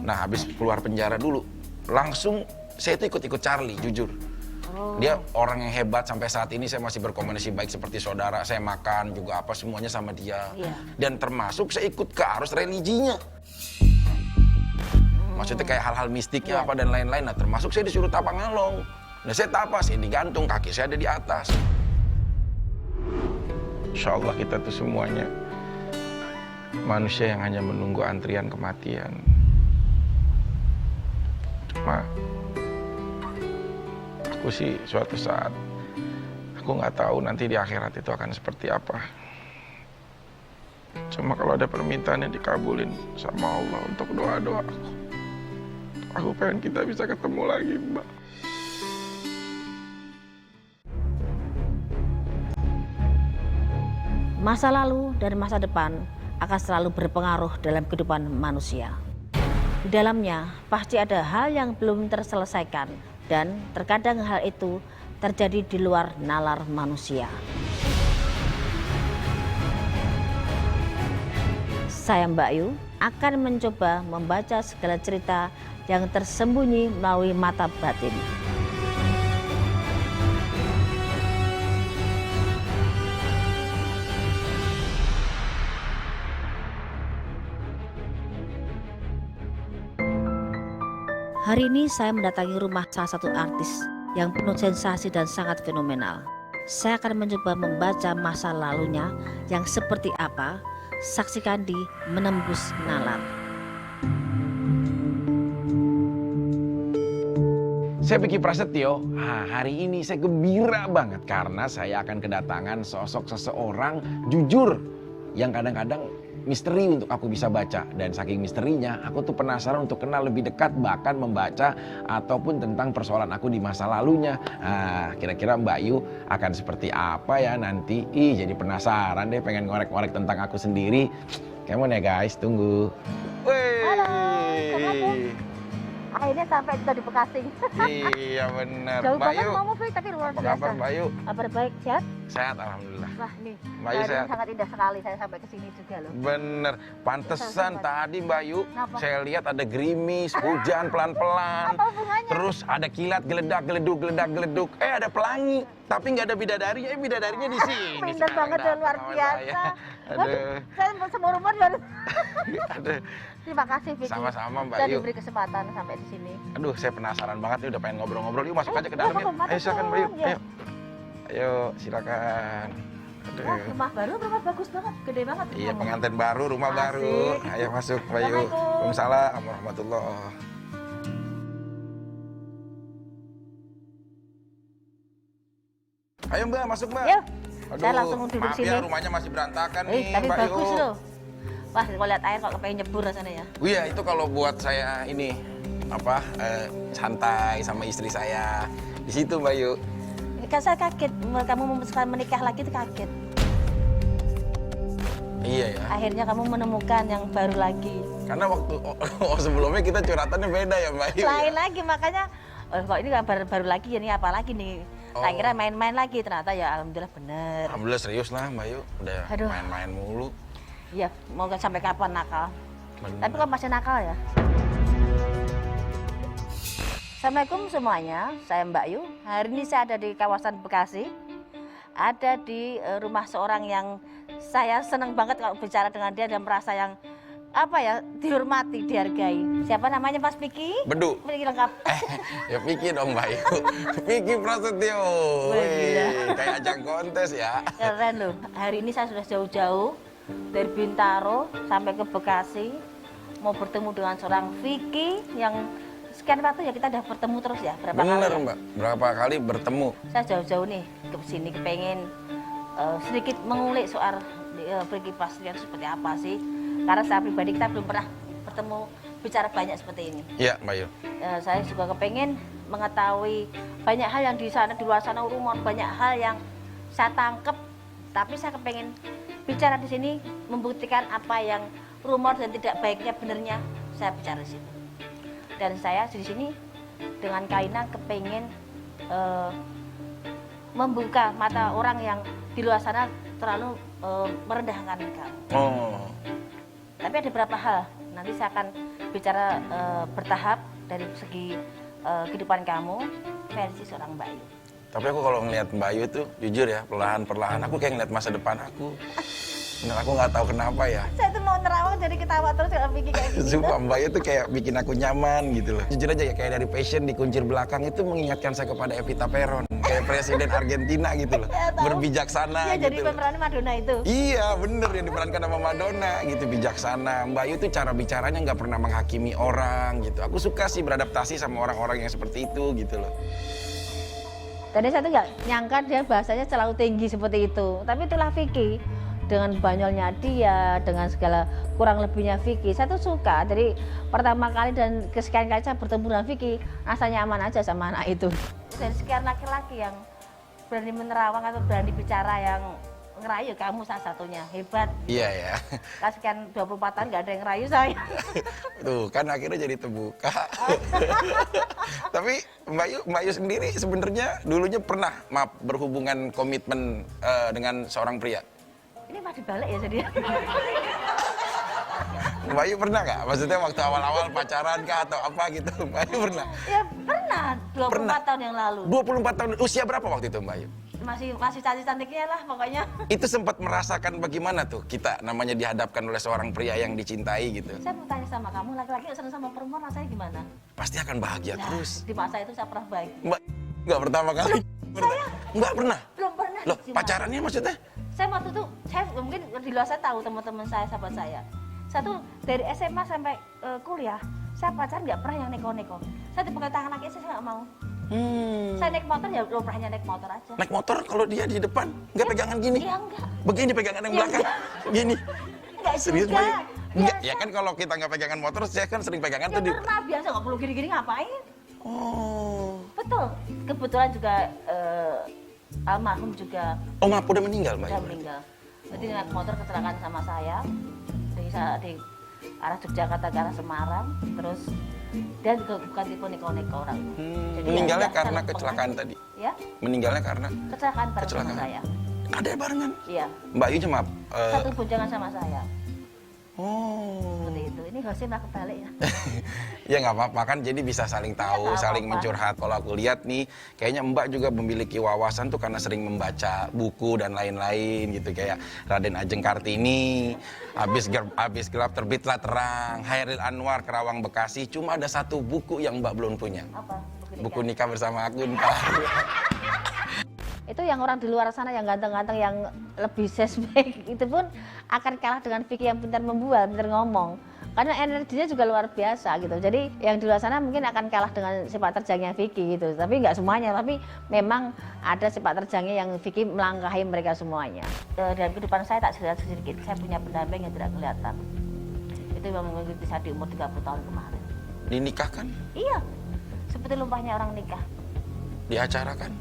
Nah, habis keluar penjara dulu, langsung saya itu ikut Charlie, jujur. Dia orang yang hebat, sampai saat ini saya masih berkomunikasi baik seperti saudara. Saya makan juga apa semuanya sama dia. Dan termasuk saya ikut ke arus religinya. Maksudnya kayak hal-hal mistiknya apa dan lain-lain. Nah, termasuk saya disuruh tapa ngalong. Nah, saya tapa, saya digantung, kaki saya ada di atas. Insya Allah kita tuh semuanya manusia yang hanya menunggu antrian kematian. Cuma aku sih suatu saat, aku nggak tahu nanti di akhirat itu akan seperti apa. Cuma kalau ada permintaan yang dikabulin sama Allah untuk doa-doa aku pengen kita bisa ketemu lagi, Mbak. Masa lalu dan masa depan akan selalu berpengaruh dalam kehidupan manusia. Di dalamnya pasti ada hal yang belum terselesaikan dan terkadang hal itu terjadi di luar nalar manusia. Saya Mbak Yu akan mencoba membaca segala cerita yang tersembunyi melalui mata batin. Hari ini saya mendatangi rumah salah satu artis yang penuh sensasi dan sangat fenomenal. Saya akan mencoba membaca masa lalunya yang seperti apa. Saksikan di Menembus Nalar. Saya Biki Prasetyo. Hari ini saya gembira banget karena saya akan kedatangan sosok seseorang jujur yang kadang-kadang misteri untuk aku bisa baca. Dan saking misterinya, aku tuh penasaran untuk kenal lebih dekat, bahkan membaca ataupun tentang persoalan aku di masa lalunya. Kira-kira Mbak Yu akan seperti apa ya nanti? Jadi penasaran deh, pengen ngorek-ngorek tentang aku sendiri. Come on ya guys, tunggu. Halo, Assalamualaikum. Akhirnya sampai juga di Bekasi. Iya benar. Jauh Mbak banget Yu, mau Fik, tapi luar apa biasa. kabar Mbak Yu? Kabar baik, sehat? Sehat alhamdulillah. Wah ini, Mbak Yu sehat? sangat indah sekali saya sampai ke sini juga loh. Bener, pantesan tadi Mbak Yu, Kenapa? saya lihat ada gerimis, hujan pelan-pelan. Apa hubungannya? Terus ada kilat, geledak, geleduk, geledak, geleduk. Ada pelangi, tapi nggak ada bidadarinya. Bidadarinya di sini. Pindah sekarang banget dan luar datang sama biasa. saya. Aduh, Saya semua rumah baru. aduh. Terima kasih Vicky. Sama-sama Mbak Sudah Yu. diberi kesempatan sampai di sini. Aduh, saya penasaran banget nih, udah pengen ngobrol-ngobrol. Yuk masuk aja ke dalam apa, yuk. Ayo silakan Mbak Yu. ya. Ayo. Ayo, silakan. Aduh. Wah, rumah baru, rumah bagus banget, gede banget. Iya, pengantin baru, rumah Asik. baru. Ayo masuk Mbak Yu. Assalamualaikum. Waalaikumsalam warahmatullahi. Ayo Mbak, masuk Mbak. Yuk, saya langsung duduk maaf sini. ya, rumahnya masih berantakan nih Tapi Mbak bagus Yu. loh. Wah, kalau lihat air kok pengen nyebur rasanya ya. Iya, itu kalau buat saya ini santai sama istri saya di situ Mbak Yu. Kan saya kaget, kamu memutuskan menikah lagi itu kaget. Iya ya. Akhirnya kamu menemukan yang baru lagi. Karena waktu sebelumnya kita curhatannya beda ya Mbak Yu. Lain Ya? lagi makanya, kok ini baru lagi ya, ini apa lagi nih? Tak kira main-main lagi, ternyata ya alhamdulillah bener. Alhamdulillah serius lah Mbak Yu, udah Aduh. main-main mulu. Iya, mau sampai kapan nakal? Bener. Tapi kok masih nakal ya? Assalamualaikum semuanya, saya Mbak Yu. Hari ini saya ada di kawasan Bekasi. Ada di rumah seorang yang saya senang banget kalau bicara dengan dia dan merasa yang dihormati, dihargai. Siapa namanya Mas Piki? Bedu. Piki lengkap. Ya Piki dong Mbak Yu. Piki Prasetyo. Wih, gila. Kayak ajang kontes ya. Keren loh. Hari ini saya sudah jauh-jauh dari Bintaro sampai ke Bekasi mau bertemu dengan seorang Vicky yang sekian waktu ya kita udah bertemu terus ya. Berapa Bener kali ya? Mbak, berapa kali bertemu. Saya jauh-jauh nih ke sini kepengen sedikit mengulik soal Vicky Prasetyo seperti apa sih. Karena saya pribadi kita belum pernah bertemu bicara banyak seperti ini. Iya Mbak Yu. Saya juga kepengen mengetahui banyak hal yang di luar sana rumor, banyak hal yang saya tangkep, tapi saya kepengen bicara di sini membuktikan apa yang rumor dan tidak baiknya benernya saya bicara di sini. Dan saya di sini dengan Kaina kepengen membuka mata orang yang di luar sana terlalu merendahkan kamu. Oh. Tapi ada beberapa hal nanti saya akan bicara bertahap dari segi kehidupan kamu versi seorang Mbak Ayu. Tapi aku kalau ngelihat Mbak Ayu tuh jujur ya, perlahan-perlahan aku kayak ngeliat masa depan aku. Bener, aku nggak tahu kenapa ya. Saya tuh mau nerawang jadi ketawa terus kalau pikir kayak gini. Sumpah Mbak Ayu tuh kayak bikin aku nyaman gitu loh. Jujur aja ya, kayak dari Passion di kuncir belakang itu mengingatkan saya kepada Evita Peron. Kayak presiden Argentina gitu loh. Ya, tahu. Berbijaksana Iya, gitu jadi loh. pemerannya Madonna itu. Iya bener, yang diperankan sama Madonna gitu, bijaksana. Mbak Ayu tuh cara bicaranya nggak pernah menghakimi orang gitu. Aku suka sih beradaptasi sama orang-orang yang seperti itu gitu loh. Tadi saya tuh nggak nyangka dia bahasanya selalu tinggi seperti itu. Tapi itulah Vicky. Dengan banyolnya dia, dengan segala kurang lebihnya Vicky, saya tuh suka. Jadi pertama kali dan kesekian kali saya bertemu dengan Vicky, rasanya aman aja sama anak itu. Dari sekian laki-laki yang berani menerawang atau berani bicara yang ngerayu, kamu salah satunya, hebat. Iya ya. Sekian 24 tahun nggak ada yang ngerayu saya. Tuh kan akhirnya jadi terbuka. Tapi Mbak Ayu sendiri sebenarnya dulunya pernah berhubungan komitmen dengan seorang pria. Ini mah dibalik ya jadi. Mbak Ayu pernah nggak? Maksudnya waktu awal-awal pacaran kah atau apa gitu? Mbak Ayu pernah? Ya pernah, 24 Pernah. tahun yang lalu. 24 tahun, usia berapa waktu itu Mbak Ayu? Masih cantik-cantiknya lah pokoknya. Itu sempat merasakan bagaimana tuh kita namanya dihadapkan oleh seorang pria yang dicintai gitu. Saya mau tanya sama kamu, laki-laki senang sama perempuan rasanya gimana? Pasti akan bahagia Nah, terus. di masa itu saya pernah baik. Mbak, nggak pertama kali? Nggak pernah? Belum pernah. Loh, gimana? pacarannya maksudnya? Saya waktu itu, saya mungkin di luar saya tahu teman-teman saya, sahabat saya. Saya tuh dari SMA sampai kuliah, saya pacaran nggak pernah yang neko-neko. Saya dipegang tangan laki saya nggak mau. Saya naik motor ya belum pernah naik motor aja. Naik motor kalau dia di depan, nggak pegangan gini? Iya enggak. Begini pegangan yang Iya, belakang? Gini? Enggak Serius juga. Mbak Ayu? Enggak, Biasa. ya kan kalau kita nggak pegangan motor, saya kan sering pegangan Ya tuh di... pernah biasa nggak perlu gini-gini ngapain? Oh. Betul. Kebetulan juga almarhum juga Oh maaf, udah meninggal Mbak udah Ayu? meninggal. Jadi naik motor kecelakaan sama saya di arah Yogyakarta ke arah Semarang, terus dia juga bukan tipe neko-neko orang. Jadi Meninggalnya ya, karena saling kecelakaan pengen. tadi? Ya, Meninggalnya karena kecelakaan bareng sama kecelakaan? saya. Ada barengan? Iya, Mbak Ayu maaf. satu boncengan sama saya. Oh. Seperti itu. Ini harusnya malah kebalik ya. Ya nggak apa-apa kan, jadi bisa saling tahu, nggak saling apa-apa. mencurhat. Kalau aku lihat nih, kayaknya Mbak juga memiliki wawasan tuh karena sering membaca buku dan lain-lain gitu. Kayak Raden Ajeng Kartini, habis gelap terbitlah terang, Hairil Anwar, Kerawang Bekasi. Cuma ada satu buku yang Mbak belum punya. Apa? Buku Nikah Bersama Aku ntar. Itu yang orang di luar sana yang ganteng-ganteng yang lebih sesmek itu pun akan kalah dengan Vicky yang pintar membual, pintar ngomong. Karena energinya juga luar biasa gitu. Jadi yang di luar sana mungkin akan kalah dengan sepak terjangnya Vicky gitu. Tapi nggak semuanya, tapi memang ada sepak terjangnya yang Vicky melangkahi mereka semuanya. Dalam kehidupan saya tak sedikit, saya punya pendamping yang tidak kelihatan. Itu yang mengikuti saya di umur 30 tahun kemarin. Dinikahkan? Iya, seperti lumpahnya orang nikah. Diacarakan?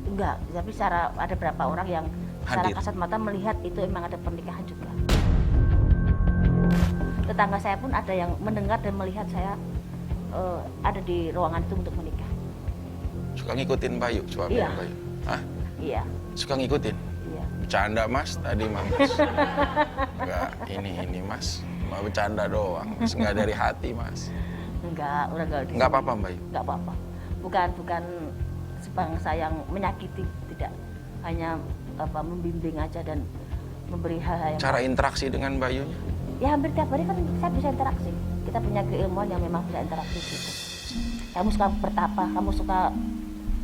Enggak, tapi secara ada berapa orang yang secara Hadir. kasat mata melihat itu emang ada pernikahan juga. Tetangga saya pun ada yang mendengar dan melihat saya ada di ruangan itu untuk menikah. Suka ngikutin Mbak Ayu, suaminya Iya. Mbak Ayu? Hah? Iya, Suka ngikutin? iya. Bercanda Mas, tadi Mas. Enggak, ini Mas. Cuma bercanda doang, Mas. Enggak dari hati Mas. Enggak, udah enggak. Enggak apa-apa Mbak Ayu? Enggak apa-apa. Bukan sebangsa yang menyakiti, tidak. Hanya membimbing aja dan memberi hal-hal yang Cara interaksi dengan Mbak Ayu? ya hampir tiap hari kan saya bisa interaksi. Kita punya keilmuan yang memang bisa interaksi gitu. Kamu suka bertapa, kamu suka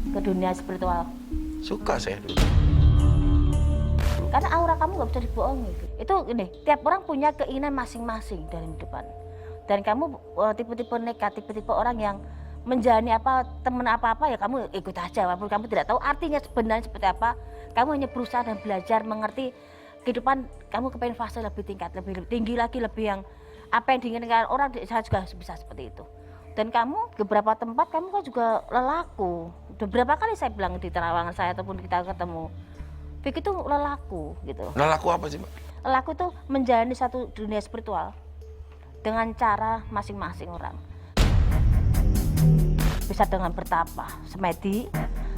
ke dunia spiritual. Suka saya dulu. Karena aura kamu nggak bisa dibohongi. Itu ini, tiap orang punya keinginan masing-masing dari depan. Dan kamu tipe-tipe negatif, tipe orang yang menjalani apa temen apa-apa ya kamu ikut aja. Walaupun kamu tidak tahu artinya sebenarnya seperti apa. Kamu hanya berusaha dan belajar mengerti kehidupan. Kamu kepengen fase lebih tingkat, lebih tinggi lagi, lebih yang apa yang diinginkan orang. Saya juga bisa seperti itu. Dan kamu ke beberapa tempat kamu kan juga lelaku. Beberapa kali saya bilang di terawangan saya ataupun kita ketemu, Vicky itu lelaku gitu. Lelaku apa sih Mbak? Lelaku itu menjalani satu dunia spiritual dengan cara masing-masing orang. Bisa dengan bertapa, semedi,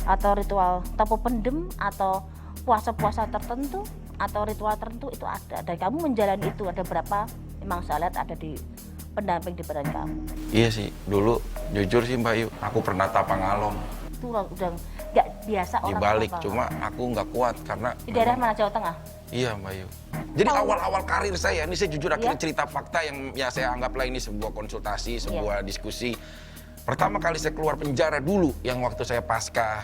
atau ritual tapu pendem, atau puasa-puasa tertentu, atau ritual tertentu itu ada. Dan kamu menjalani itu ada berapa? Memang saya lihat ada di pendamping di badan kamu. Iya sih, dulu jujur sih Mbak Yu, aku pernah Tapangalong Itu udah nggak biasa di orang balik, apa. cuma aku nggak kuat karena Di daerah mana, Jawa Tengah? iya Mbak Yu. Jadi awal-awal karir saya, ini saya jujur akhirnya Iya. cerita fakta yang ya saya anggaplah ini sebuah konsultasi, sebuah diskusi. Pertama kali saya keluar penjara dulu, yang waktu saya pasca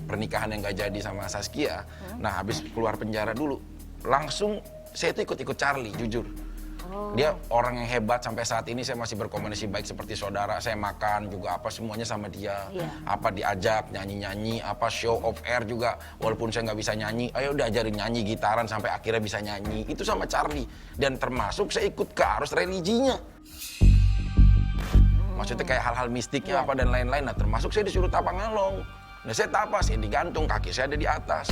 pernikahan yang gak jadi sama Saskia. Nah habis keluar penjara dulu, langsung saya itu ikut-ikut Charlie, jujur. Oh. Dia orang yang hebat, sampai saat ini saya masih berkomunikasi baik seperti saudara. Saya makan juga apa semuanya sama dia. Iya. Apa diajak nyanyi-nyanyi, apa show off air juga. Walaupun saya nggak bisa nyanyi, ayo udah ajarin nyanyi gitaran sampai akhirnya bisa nyanyi. Itu sama Charlie. Dan termasuk saya ikut ke arus religinya. Maksudnya kayak hal-hal mistiknya Iya. apa dan lain-lain. Nah termasuk saya disuruh Tapangalong. Nah saya tapas, saya digantung, kaki saya ada di atas.